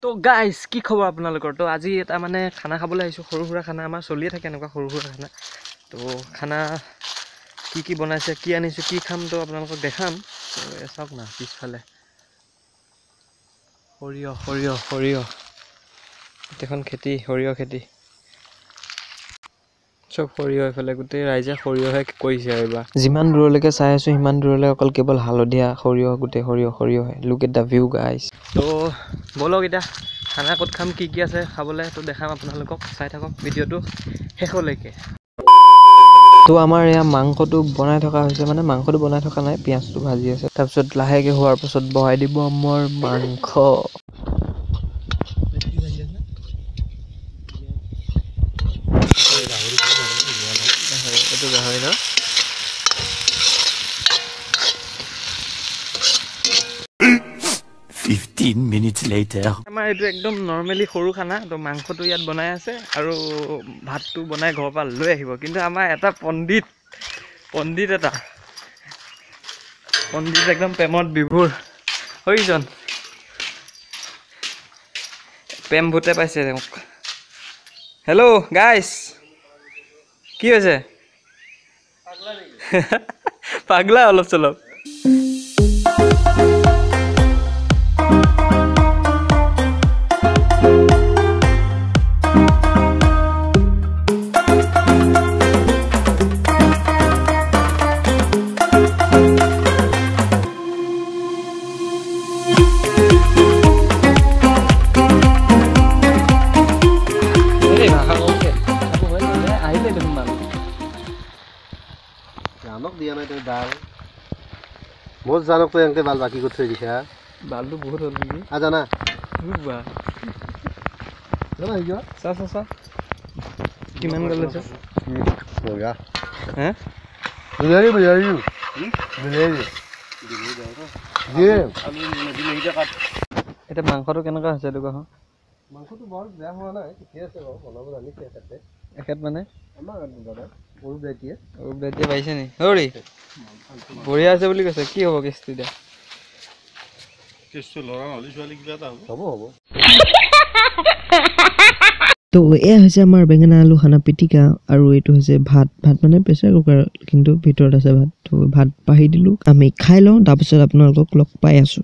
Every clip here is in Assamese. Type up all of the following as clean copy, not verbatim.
তো গাইজ কি খবৰ আপোনালোকৰ তো আজি এটা মানে খানা খাবলৈ আহিছোঁ সৰু সুৰা খানা আমাৰ চলিয়ে থাকে এনেকুৱা সৰু সুৰা খানা তো খানা কি বনাইছে কি আনিছোঁ কি খাম তো আপোনালোকক দেখাম তো চাওক না পিছফালে সৰিয়হ গোটেইখন খেতি সৰিয়হ খেতি চব সৰিয়হ এইফালে গোটেই ৰাইজে সৰিয়হে কৰিছে এইবাৰ যিমান দূৰলৈকে চাই আছোঁ সিমান দূৰলৈ অকল কেৱল হালধীয়া সৰিয়হ গোটেই সৰিয়হে look at the view guys তো বলক এতিয়া খানা ক'ত খাম কি আছে খাবলৈ তো দেখাম আপোনালোকক চাই থাকক ভিডিঅ'টো শেষলৈকে তো আমাৰ এয়া মাংসটো বনাই থকা হৈছে মানে মাংসটো বনাই থকা নাই পিঁয়াজটো ভাজি আছে তাৰপিছত লাহেকৈ হোৱাৰ পাছত বহাই দিব মোৰ মাংস এইটো গাহৰি ন 15 minutes later আমাৰ এইটো একদম নৰ্মেলি সৰু খানা তো মাংসটো ইয়াত বনাই আছে আৰু ভাতটো বনাই ঘৰৰ পৰা লৈ আহিব কিন্তু আমাৰ এটা পণ্ডিত একদম প্ৰেমত বিভোৰ হৈজন প্ৰেম ভূতে পাইছে মোক হেল্ল' গাইজ কি হৈছে পাগলা অলপ চলপ জানক দিয়া নাই তুমি বাল মোজ জানক তো এনকে বাল বাকি কৰি থৈ দিছা বালটো বহুত হ'ল নেকি জানা বা চা কিমান গ'ল আছে বঢ়িয়া হে বুঝাই এতিয়া মাংসটো কেনেকুৱা হৈছে এইটো কওঁ মাংসটো বৰ বেয়া হোৱা নাই ঠিকে আছে বাৰু বনাব জানিছে এখেত মানে আমাৰ দাদা সৰু বেটিয়ে পাইছে নি হৰি বঢ়িয়া আছে বুলি কৈছে কি হ'ব কেছটো এতিয়া কেছটো ল'ৰা নহ'লে ছোৱালী কিবা এটা হ'ব তো এয়া হৈছে আমাৰ বেঙেনা আলু খানা পিটিকা আৰু এইটো হৈছে ভাত মানে প্ৰেছাৰ কুকাৰ কিন্তু ভিতৰত আছে ভাত তো ভাত বাঢ়ি দিলোঁ আমি খাই লওঁ তাৰপিছত আপোনালোকক লগ পাই আছোঁ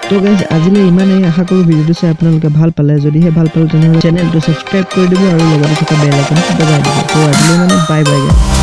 তো গাইজ আজিলৈ ইমানেই আশা কৰোঁ ভিডিঅ'টো চাই আপোনালোকে ভাল পালে যদিহে ভাল পালে তেনেহ'লে চেনেলটো ছাবস্ক্ৰাইব কৰি দিব আৰু লগতে থকা বেল আইকনটো দবাই দিব তো আজিলৈ মানে বাই গাইজ